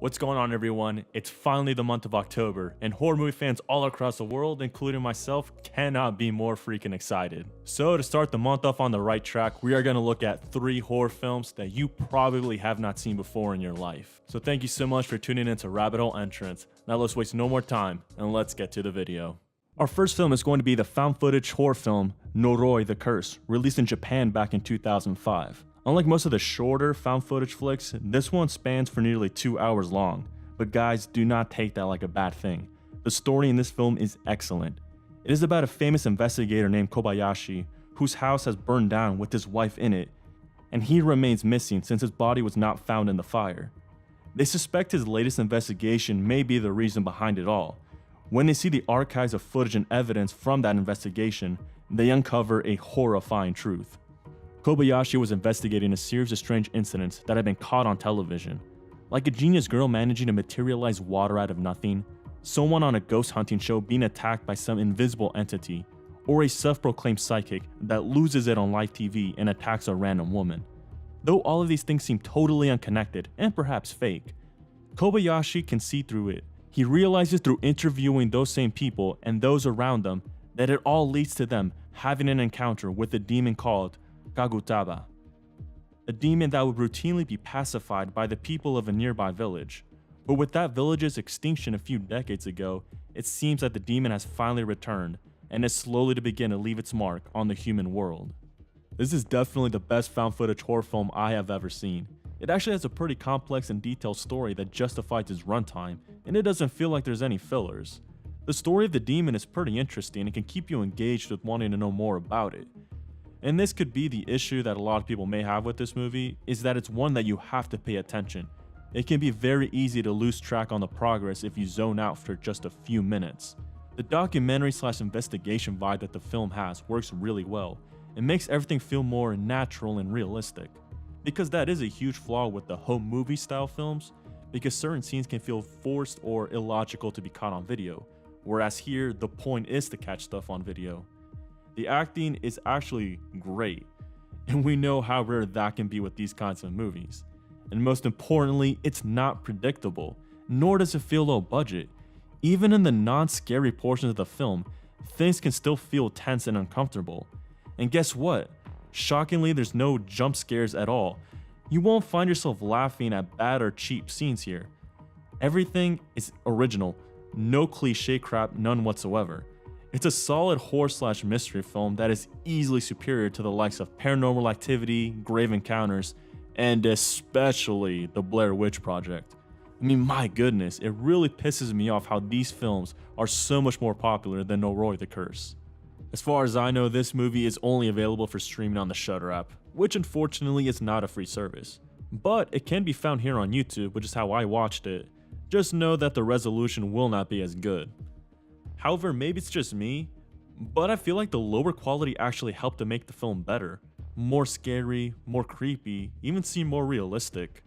What's going on, everyone? It's finally the month of October, and horror movie fans all across the world, including myself, cannot be more freaking excited. So to start the month off on the right track, we are going to look at 3 horror films that you probably have not seen before in your life. So thank you so much for tuning in to Rabbit Hole Entrance. Now let's waste no more time, and let's get to the video. Our first film is going to be the found footage horror film Noroi the Curse, released in Japan back in 2005. Unlike most of the shorter found footage flicks, this one spans for nearly 2 hours long. But guys, do not take that like a bad thing. The story in this film is excellent. It is about a famous investigator named Kobayashi, whose house has burned down with his wife in it, and he remains missing since his body was not found in the fire. They suspect his latest investigation may be the reason behind it all. When they see the archives of footage and evidence from that investigation, they uncover a horrifying truth. Kobayashi was investigating a series of strange incidents that had been caught on television. Like a genius girl managing to materialize water out of nothing, someone on a ghost hunting show being attacked by some invisible entity, or a self-proclaimed psychic that loses it on live TV and attacks a random woman. Though all of these things seem totally unconnected and perhaps fake, Kobayashi can see through it. He realizes through interviewing those same people and those around them that it all leads to them having an encounter with a demon called Kagutaba, a demon that would routinely be pacified by the people of a nearby village. But with that village's extinction a few decades ago, it seems that the demon has finally returned and is slowly to begin to leave its mark on the human world. This is definitely the best found footage horror film I have ever seen. It actually has a pretty complex and detailed story that justifies its runtime, and it doesn't feel like there's any fillers. The story of the demon is pretty interesting and can keep you engaged with wanting to know more about it. And this could be the issue that a lot of people may have with this movie, is that it's one that you have to pay attention. It can be very easy to lose track on the progress if you zone out for just a few minutes. The documentary/investigation vibe that the film has works really well. It makes everything feel more natural and realistic. Because that is a huge flaw with the home movie style films, because certain scenes can feel forced or illogical to be caught on video, whereas here the point is to catch stuff on video. The acting is actually great, and we know how rare that can be with these kinds of movies. And most importantly, it's not predictable, nor does it feel low budget. Even in the non-scary portions of the film, things can still feel tense and uncomfortable. And guess what? Shockingly, there's no jump scares at all. You won't find yourself laughing at bad or cheap scenes here. Everything is original, no cliche crap, none whatsoever. It's a solid horror/mystery film that is easily superior to the likes of Paranormal Activity, Grave Encounters, and especially the Blair Witch Project. I mean, my goodness, it really pisses me off how these films are so much more popular than Noroi the Curse. As far as I know, this movie is only available for streaming on the Shudder app, which unfortunately is not a free service. But it can be found here on YouTube, which is how I watched it. Just know that the resolution will not be as good. However, maybe it's just me, but I feel like the lower quality actually helped to make the film better. More scary, more creepy, even seem more realistic.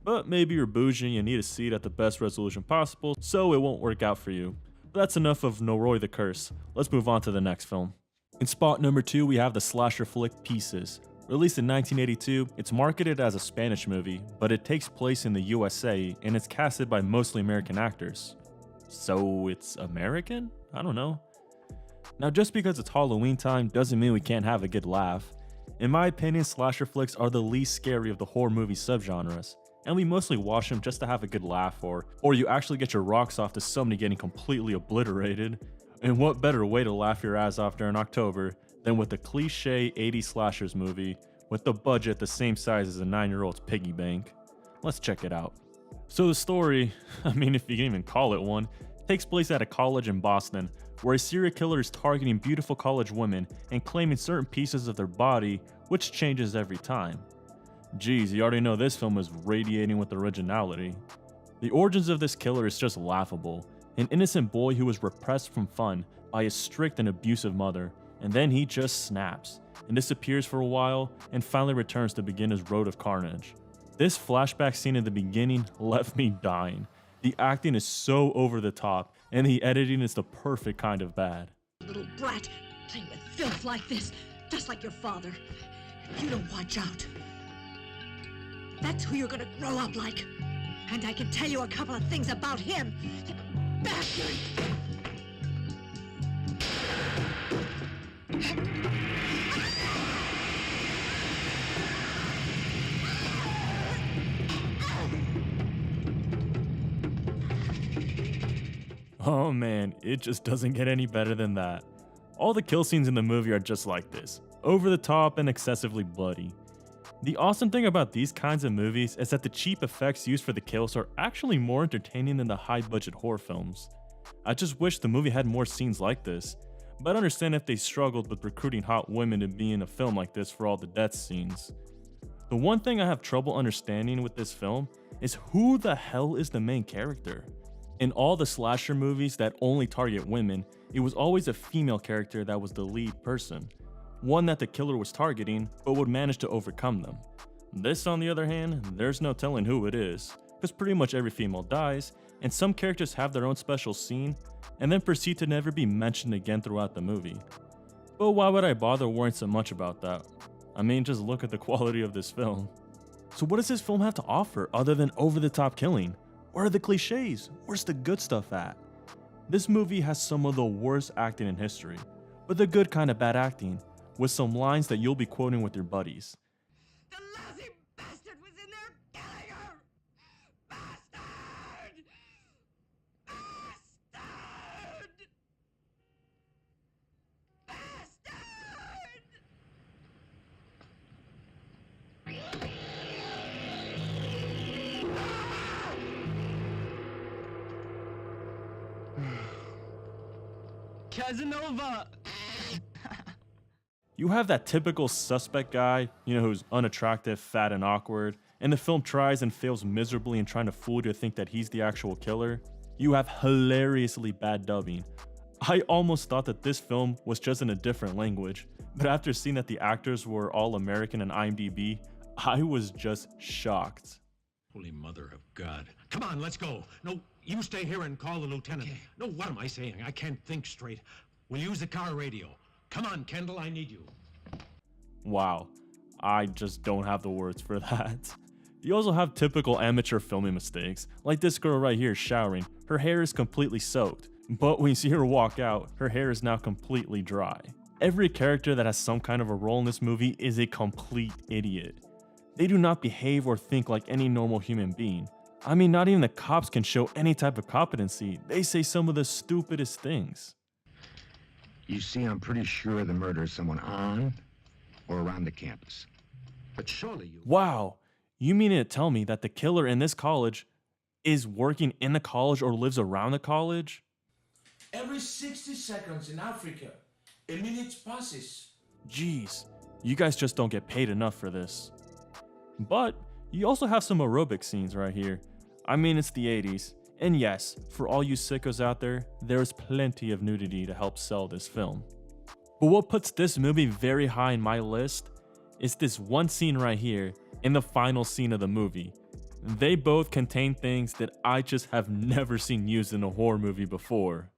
But maybe you're bougie and need to see it at the best resolution possible, so it won't work out for you. But that's enough of Noroi the Curse. Let's move on to the next film. In spot number 2, we have the slasher flick Pieces. Released in 1982, it's marketed as a Spanish movie, but it takes place in the USA and it's casted by mostly American actors. So it's American? I don't know. Now, just because it's Halloween time doesn't mean we can't have a good laugh. In my opinion, slasher flicks are the least scary of the horror movie subgenres, and we mostly watch them just to have a good laugh or you actually get your rocks off to somebody getting completely obliterated. And what better way to laugh your ass off during October than with a cliche 80s slashers movie with the budget the same size as a 9-year-old's piggy bank. Let's check it out. So the story, I mean if you can even call it one, takes place at a college in Boston where a serial killer is targeting beautiful college women and claiming certain pieces of their body, which changes every time. Geez, you already know this film is radiating with originality. The origins of this killer is just laughable. An innocent boy who was repressed from fun by a strict and abusive mother, and then he just snaps and disappears for a while and finally returns to begin his road of carnage. This flashback scene in the beginning left me dying. The acting is so over the top, and the editing is the perfect kind of bad. Little brat, playing with filth like this, just like your father. If you don't watch out, that's who you're gonna grow up like. And I can tell you a couple of things about him. You bastard! Oh man, it just doesn't get any better than that. All the kill scenes in the movie are just like this, over the top and excessively bloody. The awesome thing about these kinds of movies is that the cheap effects used for the kills are actually more entertaining than the high budget horror films. I just wish the movie had more scenes like this, but I understand if they struggled with recruiting hot women to be in a film like this for all the death scenes. The one thing I have trouble understanding with this film is who the hell is the main character? In all the slasher movies that only target women, it was always a female character that was the lead person, one that the killer was targeting but would manage to overcome them. This, on the other hand, there's no telling who it is, because pretty much every female dies, and some characters have their own special scene, and then proceed to never be mentioned again throughout the movie. But why would I bother worrying so much about that? I mean, just look at the quality of this film. So what does this film have to offer other than over-the-top killing? Where are the cliches? Where's the good stuff at? This movie has some of the worst acting in history, but the good kind of bad acting, with some lines that you'll be quoting with your buddies. The lousy bastard was in there killing her! Bastard! Bastard! Bastard! Casanova! You have that typical suspect guy, who's unattractive, fat, and awkward, and the film tries and fails miserably in trying to fool you to think that he's the actual killer. You have hilariously bad dubbing. I almost thought that this film was just in a different language, but after seeing that the actors were all American and IMDb, I was just shocked. Holy Mother of God. Come on, let's go. No, you stay here and call the lieutenant. Okay. No, what am I saying? I can't think straight. We'll use the car radio. Come on, Kendall, I need you. Wow, I just don't have the words for that. You also have typical amateur filming mistakes, like this girl right here showering. Her hair is completely soaked, but when you see her walk out, her hair is now completely dry. Every character that has some kind of a role in this movie is a complete idiot. They do not behave or think like any normal human being. I mean, not even the cops can show any type of competency. They say some of the stupidest things. You see, I'm pretty sure the murder is someone on or around the campus. But surely you... Wow, you mean to tell me that the killer in this college is working in the college or lives around the college? Every 60 seconds in Africa, a minute passes. Jeez, you guys just don't get paid enough for this. But you also have some aerobic scenes right here. I mean, it's the 80s. And yes, for all you sickos out there, there is plenty of nudity to help sell this film. But what puts this movie very high in my list is this one scene right here in the final scene of the movie. They both contain things that I just have never seen used in a horror movie before.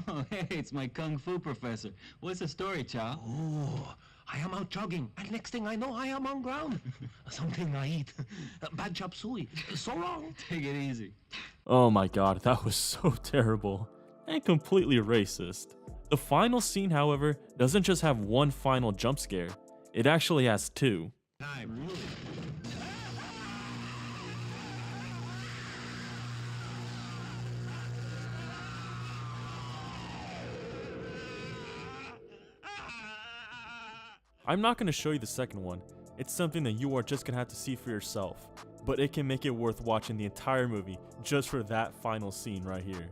Oh, hey, it's my kung fu professor. What's the story, Chow? Oh, I am out jogging, and next thing I know, I am on ground. Something I eat. Bad chop suey. So long. Take it easy. Oh my god, that was so terrible and completely racist. The final scene, however, doesn't just have one final jump scare. It actually has two. Time. I'm not going to show you the second one. It's something that you are just going to have to see for yourself. But it can make it worth watching the entire movie just for that final scene right here.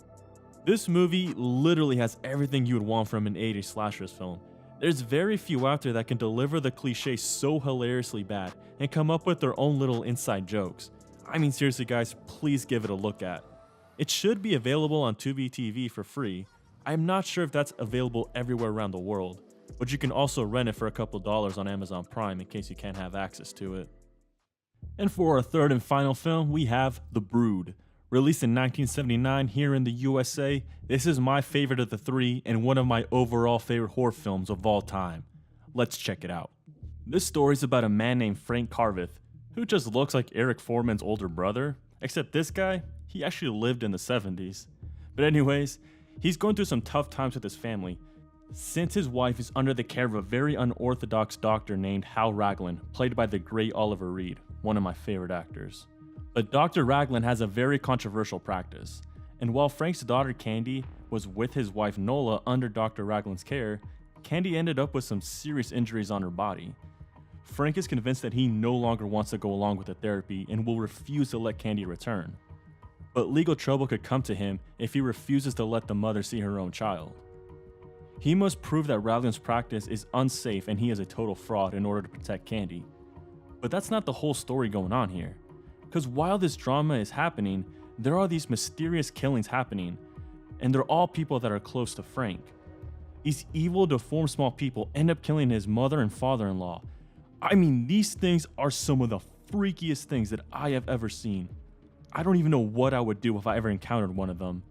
This movie literally has everything you would want from an 80s slashers film. There's very few out there that can deliver the cliche so hilariously bad and come up with their own little inside jokes. I mean, seriously guys, please give it a look at. It should be available on Tubi TV for free. I'm not sure if that's available everywhere around the world, but you can also rent it for a couple dollars on Amazon Prime in case you can't have access to it. And for our third and final film, we have The Brood, Released in 1979 here in the USA, this is my favorite of the three and one of my overall favorite horror films of all time. Let's check it out. This story is about a man named Frank Carveth, who just looks like Eric Foreman's older brother, except this guy, he actually lived in the 70s. But anyways, he's going through some tough times with his family, since his wife is under the care of a very unorthodox doctor named Hal Raglan, played by the great Oliver Reed, one of my favorite actors. But Dr. Raglan has a very controversial practice, and while Frank's daughter Candy was with his wife Nola under Dr. Raglan's care, Candy ended up with some serious injuries on her body. Frank is convinced that he no longer wants to go along with the therapy and will refuse to let Candy return. But legal trouble could come to him if he refuses to let the mother see her own child. He must prove that Raglan's practice is unsafe and he is a total fraud in order to protect Candy. But that's not the whole story going on here. Because while this drama is happening, there are these mysterious killings happening, and they're all people that are close to Frank. These evil, deformed small people end up killing his mother and father-in-law. I mean, these things are some of the freakiest things that I have ever seen. I don't even know what I would do if I ever encountered one of them.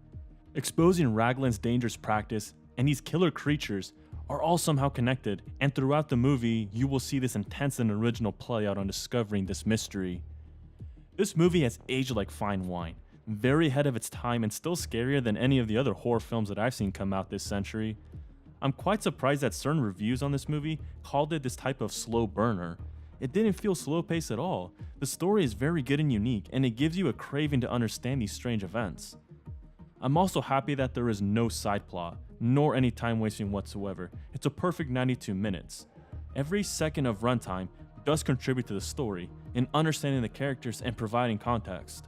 Exposing Raglan's dangerous practice and these killer creatures are all somehow connected, and throughout the movie, you will see this intense and original play out on discovering this mystery. This movie has aged like fine wine, very ahead of its time and still scarier than any of the other horror films that I've seen come out this century. I'm quite surprised that certain reviews on this movie called it this type of slow burner. It didn't feel slow paced at all. The story is very good and unique, and it gives you a craving to understand these strange events. I'm also happy that there is no side plot, nor any time wasting whatsoever. It's a perfect 92 minutes. Every second of runtime does contribute to the story, in understanding the characters and providing context.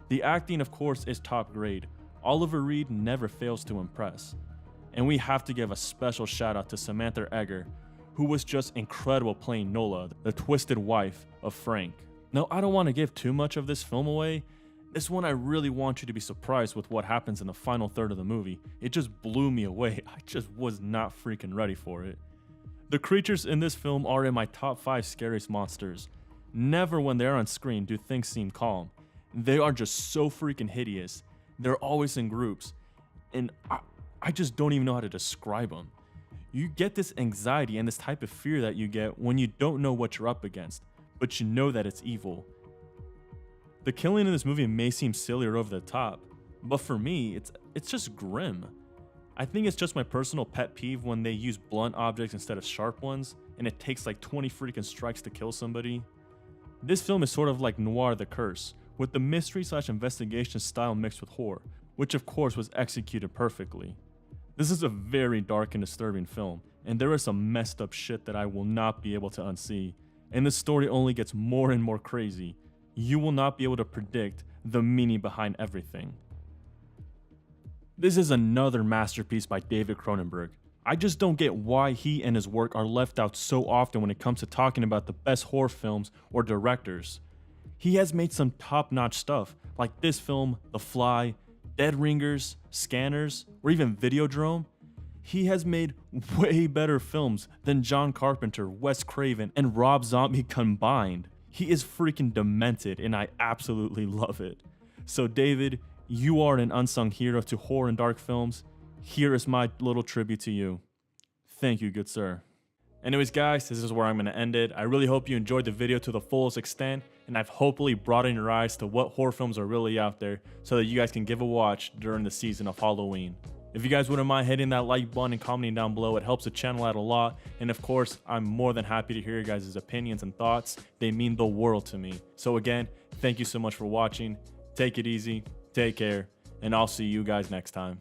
The acting, of course, is top grade. Oliver Reed never fails to impress. And we have to give a special shout out to Samantha Eggar, who was just incredible playing Nola, the twisted wife of Frank. Now, I don't want to give too much of this film away. This one I really want you to be surprised with what happens in the final third of the movie. It just blew me away. I just was not freaking ready for it. The creatures in this film are in my top 5 scariest monsters. Never when they're on screen do things seem calm. They are just so freaking hideous. They're always in groups, and I just don't even know how to describe them. You get this anxiety and this type of fear that you get when you don't know what you're up against, but you know that it's evil. The killing in this movie may seem silly or over the top, but for me, it's just grim. I think it's just my personal pet peeve when they use blunt objects instead of sharp ones, and it takes like 20 freaking strikes to kill somebody. This film is sort of like Noir the Curse, with the mystery/investigation style mixed with horror, which of course was executed perfectly. This is a very dark and disturbing film, and there is some messed up shit that I will not be able to unsee, and the story only gets more and more crazy. You will not be able to predict the meaning behind everything. This is another masterpiece by David Cronenberg. I just don't get why he and his work are left out so often when it comes to talking about the best horror films or directors. He has made some top-notch stuff, like this film, The Fly, Dead Ringers, Scanners, or even Videodrome. He has made way better films than John Carpenter, Wes Craven, and Rob Zombie combined. He is freaking demented, and I absolutely love it. So David, you are an unsung hero to horror and dark films. Here is my little tribute to you. Thank you, good sir. Anyways guys, this is where I'm going to end it. I really hope you enjoyed the video to the fullest extent, and I've hopefully broadened your eyes to what horror films are really out there so that you guys can give a watch during the season of Halloween. If you guys wouldn't mind hitting that like button and commenting down below, it helps the channel out a lot. And of course, I'm more than happy to hear your guys' opinions and thoughts. They mean the world to me. So again, thank you so much for watching. Take it easy, take care, and I'll see you guys next time.